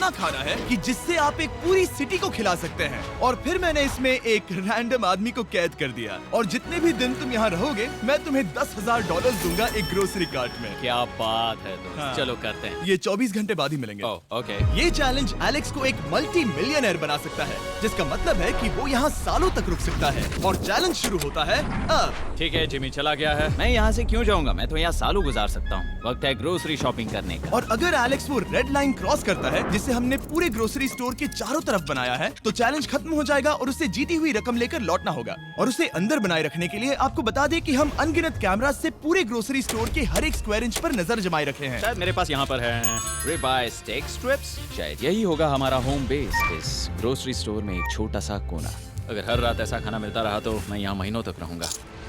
इतना खाना है कि जिससे आप एक पूरी सिटी को खिला सकते हैं। और फिर मैंने इसमें एक रैंडम आदमी को कैद कर दिया, और जितने भी दिन तुम यहाँ रहोगे मैं तुम्हें $10,000 दूंगा एक ग्रोसरी कार्ट में। क्या बात है दोस्त। हाँ। चलो करते हैं। ये 24 घंटे बाद ही मिलेंगे। ओके। ये चैलेंज एलेक्स को एक मल्टी मिलियनर बना सकता है, जिसका मतलब है कि वो यहाँ सालों तक रुक सकता है। और चैलेंज शुरू होता है अब। ठीक है, जिमी चला गया है। मैं यहाँ से क्यों जाऊँगा, मैं तो यहाँ सालों गुजार सकता हूँ। वक्त है ग्रोसरी शॉपिंग करने का। और अगर एलेक्स वो रेड लाइन क्रॉस करता है जिसे हमने पूरे ग्रोसरी स्टोर के चारों तरफ बनाया है, तो चैलेंज खत्म हो जाएगा और उसे जीती हुई रकम लेकर लौटना होगा। और उसे अंदर बनाए रखने के लिए आपको बता दें कि हम अनगिनत कैमरा से पूरे ग्रोसरी स्टोर के हर एक स्क्वायर इंच पर नजर जमाए रखे हैं। शायद मेरे पास यहाँ पर है रिबाई स्टेक स्ट्रिप्स। शायद यही होगा हमारा होम बेस, इस ग्रोसरी स्टोर में एक छोटा सा कोना। अगर हर रात ऐसा खाना मिलता रहा तो मैं यहाँ महीनों तक रहूंगा।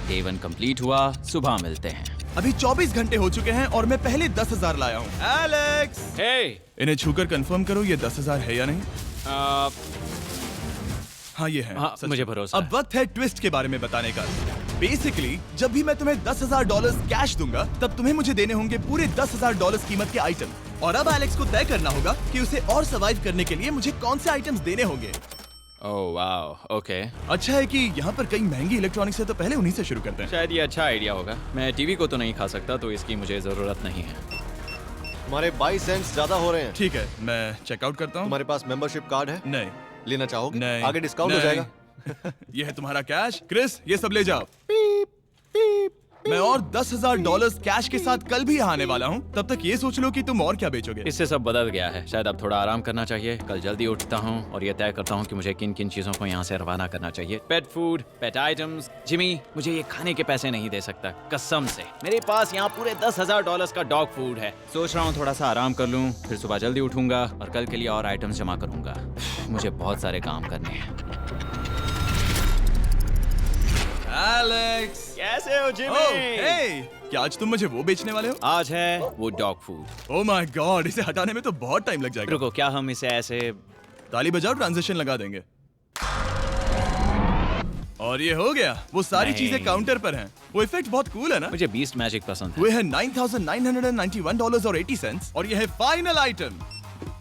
डे 1 कंप्लीट हुआ, सुबह मिलते हैं। अभी 24 घंटे हो चुके हैं और मैं पहले 10,000 लाया हूँ। एलेक्स, हे, इन्हें छूकर कंफर्म करो ये 10,000 है या नहीं। हाँ ये है। हाँ, सच। मुझे भरोसा अब है। वक्त है ट्विस्ट के बारे में बताने का। बेसिकली जब भी मैं तुम्हें $10,000 कैश दूंगा, तब तुम्हें मुझे देने होंगे पूरे $10,000 कीमत के आइटम। और अब एलेक्स को तय करना होगा कि उसे और सर्वाइव करने के लिए मुझे कौन से आइटम्स देने होंगे। Oh wow, okay. अच्छा है कि यहाँ पर कई महंगी इलेक्ट्रॉनिक्स है, तो पहले उन्हीं से शुरू करते हैं। शायद ये अच्छा आइडिया होगा। मैं टीवी को तो नहीं खा सकता, तो इसकी मुझे जरूरत नहीं है। हमारे 22 सेंट्स ज्यादा हो रहे हैं। ठीक है, मैं चेकआउट करता हूँ। तुम्हारे पास मेंबरशिप कार्ड है? नहीं। लेना चाहोगे? नहीं। आगे डिस्काउंट हो नहीं। जाएगा। ये है तुम्हारा कैश। क्रिस, ये सब ले जाओ। मैं और $10,000 कैश के साथ कल भी यहाँ आने वाला हूँ। तब तक ये सोच लो कि तुम और क्या बेचोगे। इससे सब बदल गया है। शायद अब थोड़ा आराम करना चाहिए। कल जल्दी उठता हूँ और ये तय करता हूँ कि मुझे किन किन चीजों को यहाँ से रवाना करना चाहिए। पेट फूड, पेट आइटम्स। जिमी मुझे ये खाने के पैसे नहीं दे सकता, कसम से। मेरे पास यहाँ पूरे $10,000 का डॉग फूड है। सोच रहा हूँ थोड़ा सा आराम कर लूँ, फिर सुबह जल्दी उठूंगा और कल के लिए और आइटम्स जमा करूंगा। मुझे बहुत सारे काम करने हैं। एलेक्स, कैसे हो जिमी? ओह, हे, क्या आज तुम मुझे वो बेचने वाले हो? आज है वो dog food. Oh my God, इसे हटाने में तो बहुत टाइम लग जाएगा। रुको, क्या हम इसे ऐसे? ताली बजाओ, ट्रांजिशन लगा देंगे। और ये हो गया। वो सारी नहीं। चीजें काउंटर पर हैं। वो इफेक्ट बहुत कूल है ना? मुझे बीस्ट मैजिक पसंद है। वो है $9,991.80 और ये है फाइनल आइटम।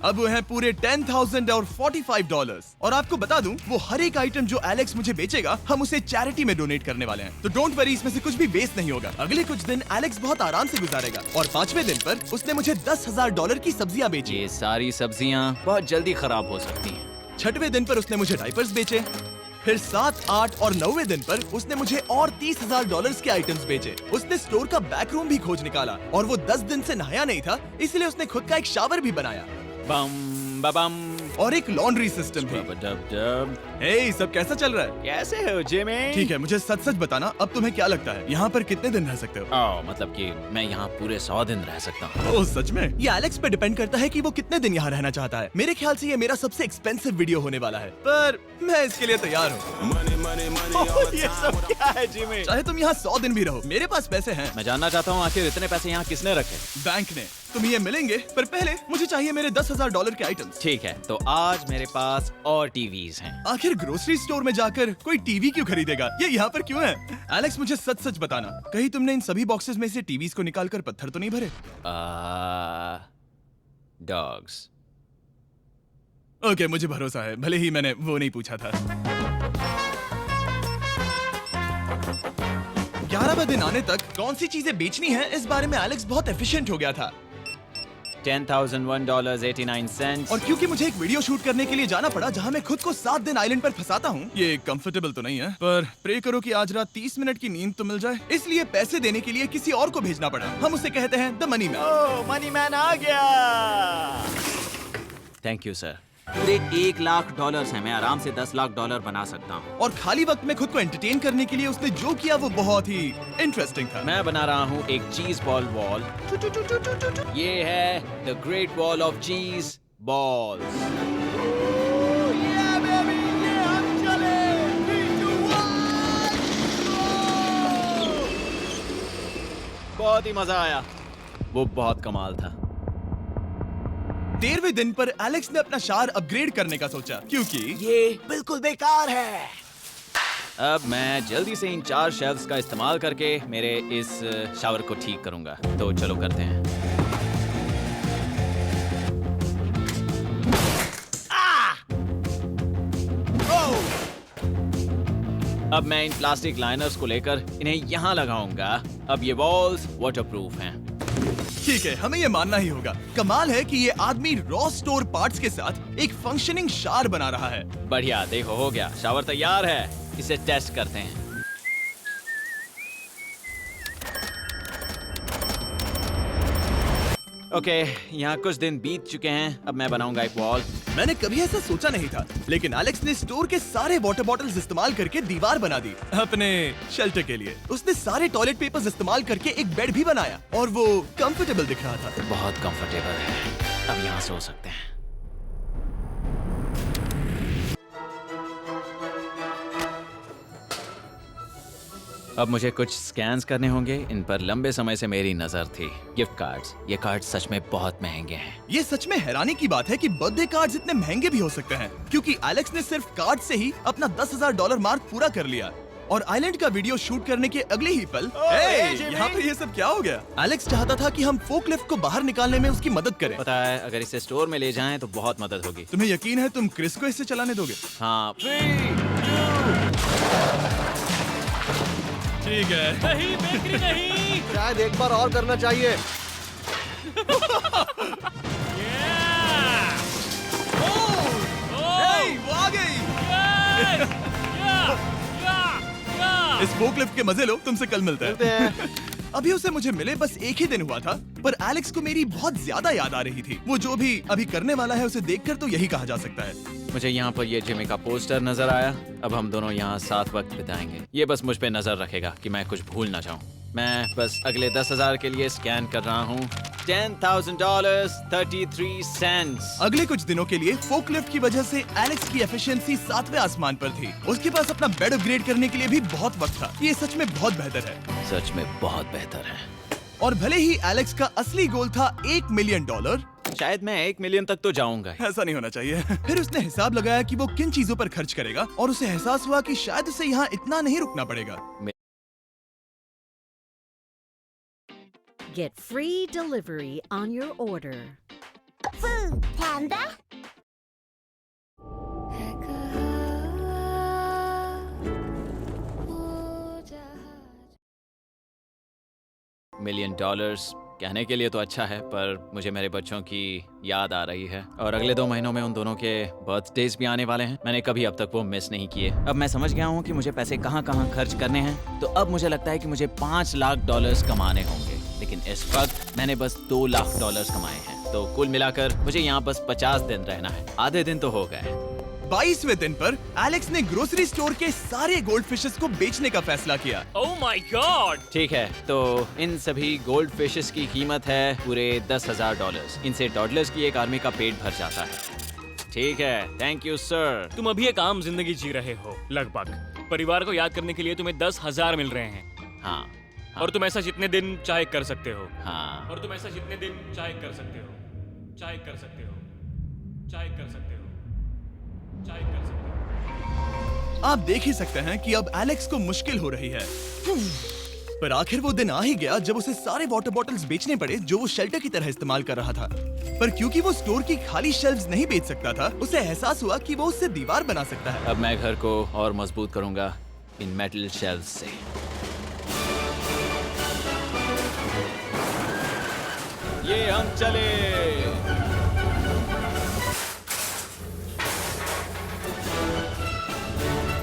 अब वो है पूरे $10,045 और आपको बता दूं, वो हर एक आइटम जो एलेक्स मुझे बेचेगा, हम उसे चैरिटी में डोनेट करने वाले हैं। तो डोंट वरी, इसमें से कुछ भी वेस्ट नहीं होगा। अगले कुछ दिन एलेक्स बहुत आराम से गुजारेगा और 5वें दिन पर उसने मुझे $10,000 की सब्जियां बेची। ये सारी सब्जियां बहुत जल्दी खराब हो सकती हैं। 6वें दिन पर उसने मुझे डायपर्स बेचे। फिर 7, 8 और 9वें दिन पर उसने मुझे और $30,000 के आइटम्स बेचे। उसने स्टोर का बैक रूम भी खोज निकाला और वो 10 दिन से नहाया नहीं था, इसलिए उसने खुद का एक शावर भी बनाया बम बम और एक लॉन्ड्री सिस्टम भी। डब। हे, सब कैसा चल रहा है? कैसे हो जिमी? ठीक है, मुझे सच सच बताना, अब तुम्हें क्या लगता है यहाँ पर कितने दिन रह सकते हो? मतलब कि मैं यहाँ पूरे 100 दिन रह सकता हूँ। ओह सच में? ये एलेक्स पे डिपेंड करता है कि वो कितने दिन यहाँ रहना चाहता है। मेरे ख्याल से ये मेरा सबसे एक्सपेंसिव वीडियो होने वाला है, पर मैं इसके लिए तैयार हूँ। ये सब क्या है जिमी? चाहे तुम यहाँ 100 दिन भी रहो, मेरे पास पैसे हैं। मैं जानना चाहता हूँ आखिर इतने पैसे यहाँ किसने रखे? बैंक ने। तुम्हें ये मिलेंगे, पर पहले मुझे चाहिए मेरे $10,000 के आइटम्स। ठीक है, तो आज मेरे पास और टीवीज हैं। आखिर ग्रोसरी स्टोर में जाकर कोई टीवी क्यों खरीदेगा? ये यहाँ पर क्यों है? एलेक्स, मुझे सच सच बताना, कहीं तुमने इन सभी बॉक्सेस में से टीवीज को निकालकर पत्थर तो नहीं भरे? डॉग्स। ओके, मुझे भरोसा है, भले ही मैंने वो नहीं पूछा था। 11वें दिन आने तक कौन सी चीजें बेचनी है, इस बारे में एलेक्स बहुत एफिशिएंट हो गया था। $10,001.89। और क्योंकि मुझे एक वीडियो शूट करने के लिए जाना पड़ा जहां मैं खुद को 7 दिन आइलैंड पर फंसाता हूं, ये कंफर्टेबल तो नहीं है, पर प्रे करो कि आज रात 30 मिनट की नींद तो मिल जाए। इसलिए पैसे देने के लिए किसी और को भेजना पड़ा। हम उसे कहते हैं the money man. Oh, money man आ गया। Thank you sir. पूरे $1,00,000 हैं। मैं आराम से $10,00,000 बना सकता हूँ। और खाली वक्त में खुद को एंटरटेन करने के लिए उसने जो किया वो बहुत ही इंटरेस्टिंग था। मैं बना रहा हूँ एक चीज बॉल वॉल। ये है द ग्रेट वॉल ऑफ चीज बॉल्स। बहुत ही मजा आया, वो बहुत कमाल था। 13वें दिन पर एलेक्स ने अपना शावर अपग्रेड करने का सोचा, क्योंकि ये बिल्कुल बेकार है। अब मैं जल्दी से इन 4 शेल्फ्स का इस्तेमाल करके मेरे इस शावर को ठीक करूंगा। तो चलो करते हैं। अब मैं इन प्लास्टिक लाइनर्स को लेकर इन्हें यहाँ लगाऊंगा। अब ये वॉल्स वाटरप्रूफ हैं। ठीक है, हमें ये मानना ही होगा। कमाल है कि ये आदमी रॉ स्टोर पार्ट्स के साथ एक फंक्शनिंग शावर बना रहा है। बढ़िया, देखो हो गया, शावर तैयार है। इसे टेस्ट करते हैं। ओके, यहाँ कुछ दिन बीत चुके हैं। अब मैं बनाऊंगा एक वॉल। मैंने कभी ऐसा सोचा नहीं था, लेकिन एलेक्स ने स्टोर के सारे वाटर बॉटल्स इस्तेमाल करके दीवार बना दी अपने शेल्टर के लिए। उसने सारे टॉयलेट पेपर्स इस्तेमाल करके एक बेड भी बनाया और वो कंफर्टेबल दिख रहा था। बहुत कंफर्टेबल है। अब यहाँ सो सकते हैं। अब मुझे कुछ स्कैन्स करने होंगे। इन पर लंबे समय से मेरी नजर थी। Gift cards. ये कार्ड सच में बहुत महंगे हैं। ये सच में हैरानी की बात है कि बर्थडे कार्ड्स इतने महंगे भी हो सकते हैं, क्योंकि एलेक्स ने सिर्फ कार्ड से ही अपना $10,000 मार्क पूरा कर लिया। और आइलैंड का वीडियो शूट करने के अगले ही पल यहाँ पर ये सब क्या हो गया? एलेक्स चाहता था कि हम फोकलिफ्ट को बाहर निकालने में उसकी मदद करें। पता है, अगर इसे स्टोर में ले जाएं तो बहुत मदद होगी। तुम्हें यकीन है तुम क्रिस को इससे चलाने दोगे? हाँ। ठीक है। नहीं बेकरी नहीं। शायद एक बार और करना चाहिए। वो आ गई। इस फोकलिफ्ट के मजे लो। तुमसे कल मिलते हैं। अभी उसे मुझे मिले बस एक ही दिन हुआ था, पर एलेक्स को मेरी बहुत ज्यादा याद आ रही थी। वो जो भी अभी करने वाला है उसे देखकर तो यही कहा जा सकता है। मुझे यहाँ पर ये जिमी का पोस्टर नजर आया। अब हम दोनों यहाँ साथ वक्त बिताएंगे। ये बस मुझ पे नजर रखेगा कि मैं कुछ भूल ना जाऊँ। मैं बस अगले 10,000 के लिए स्कैन कर रहा हूँ। $10,000 33 सेंट्स। अगले कुछ दिनों के लिए फोकलिफ्ट की वजह से एलेक्स की एफिशिएंसी 7वें आसमान पर थी। उसके पास अपना बेड अपग्रेड करने के लिए भी बहुत वक्त था। ये सच में बहुत बेहतर है। सच में बहुत बेहतर है। और भले ही एलेक्स का असली गोल था $1 मिलियन, शायद मैं 1 मिलियन तक तो जाऊंगा। ऐसा नहीं होना चाहिए। फिर उसने हिसाब लगाया कि वो किन चीजों पर खर्च करेगा और उसे एहसास हुआ कि शायद उसे यहाँ इतना नहीं रुकना पड़ेगा। Get free delivery on your order. Food Panda. $1 million कहने के लिए तो अच्छा है, पर मुझे मेरे बच्चों की याद आ रही है। और अगले 2 महीनों में उन दोनों के बर्थडेज भी आने वाले हैं। मैंने कभी अब तक वो मिस नहीं किए। अब मैं समझ गया हूँ कि मुझे पैसे कहाँ कहाँ खर्च करने हैं। तो अब मुझे लगता है कि मुझे $5 लाख कमाने होंगे। लेकिन इस वक्त मैंने बस $2 लाख कमाए हैं। तो कुल मिलाकर मुझे यहाँ बस 50 दिन रहना है। आधे दिन तो हो गए। 22वें दिन पर एलेक्स ने ग्रोसरी स्टोर के सारे गोल्ड फिशेस को बेचने का फैसला किया। Oh my God. ठीक है, तो इन सभी गोल्ड फिशेस की कीमत है पूरे $10,000। इनसे टॉडलर्स की एक आर्मी का पेट भर जाता है। ठीक है, थैंक यू सर। तुम अभी एक आम जिंदगी जी रहे हो लगभग। परिवार को याद करने के लिए तुम्हें 10,000 मिल रहे हैं। हाँ। और तुम ऐसा जितने दिन चाहे कर सकते हो। हाँ। और तुम ऐसा जितने दिन चाहे कर सकते हो। चाहे कर सकते हो। चाहे कर सकते हो। चाहे कर सकते हो। आप देख ही सकते हैं कि अब एलेक्स को मुश्किल हो रही है। पर आखिर वो दिन आ ही गया जब उसे सारे वाटर बॉटल्स बेचने पड़े जो वो शेल्टर की तरह इस्तेमाल कर रहा था। पर क्योंकि वो स्टोर की खाली शेल्व्स नहीं बेच सकता था, उसे एहसास हुआ कि वो उससे दीवार बना सकता है। अब मैं घर को और मजबूत करूंगा इन मेटल शेल्व्स से। ये हम चले।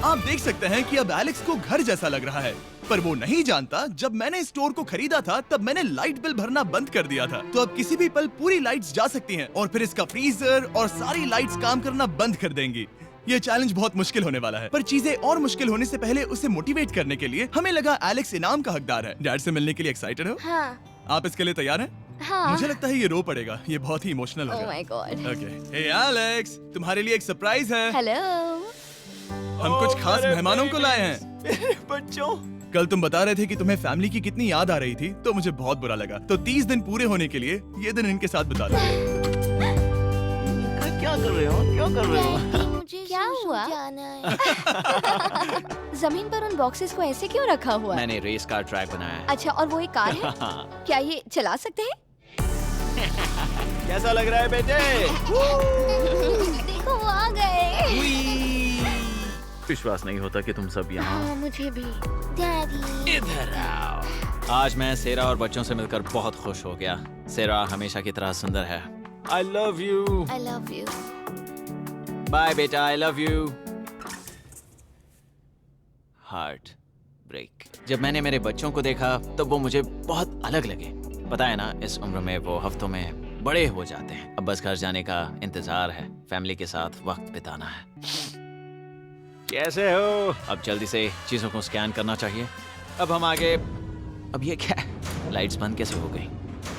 आप देख सकते हैं कि अब एलेक्स को घर जैसा लग रहा है, पर वो नहीं जानता जब मैंने स्टोर को खरीदा था तब मैंने लाइट बिल भरना बंद कर दिया था। तो अब किसी भी पल पूरी लाइट्स जा सकती हैं और फिर इसका फ्रीजर और सारी लाइट्स काम करना बंद कर देंगी। ये चैलेंज बहुत मुश्किल होने वाला है, पर चीजें और मुश्किल होने से पहले उसे मोटिवेट करने के लिए हमें लगा एलेक्स इनाम का हकदार है। डैड से मिलने के लिए एक्साइटेड हो? हाँ। आप इसके लिए तैयार हैं? हाँ। मुझे लगता है ये रो पड़ेगा। ये बहुत ही इमोशनल Oh होगा। my God. Okay, hey Alex, तुम्हारे लिए एक सरप्राइज है। हेलो। हम कुछ खास मेहमानों को लाए हैं। बच्चों, कल तुम बता रहे थे कि तुम्हें फैमिली की कितनी याद आ रही थी, तो मुझे बहुत बुरा लगा। तो 30 दिन पूरे होने के लिए ये दिन इनके साथ बिता लो। क्या कर रहे हो? क्या कर रहे हो? मुझे क्या हुआ? जमीन पर उन बॉक्सेस को ऐसे क्यों रखा हुआ है? मैंने रेस कार ट्रैक बनाया है। अच्छा, और वो एक कार है? क्या ये चला सकते हैं? कैसा लग रहा है बेटे? देखो वो आ गए। विश्वास नहीं होता कि तुम सब यहाँ हो। मुझे भी डैडी। इधर आओ। आज मैं सेरा और बच्चों से मिलकर बहुत खुश हो गया। सेरा हमेशा की तरह सुंदर है। I love you। I love you। Bye बेटा, I love you। Heart break. जब मैंने मेरे बच्चों को देखा तो वो मुझे बहुत अलग लगे। पता है ना, इस उम्र में वो हफ्तों में बड़े हो जाते हैं। अब बस घर जाने का इंतजार है, फैमिली के साथ वक्त बिताना है। कैसे हो? अब जल्दी से चीजों को स्कैन करना चाहिए। अब हम आगे। अब ये क्या? लाइट्स बंद कैसे हो गई?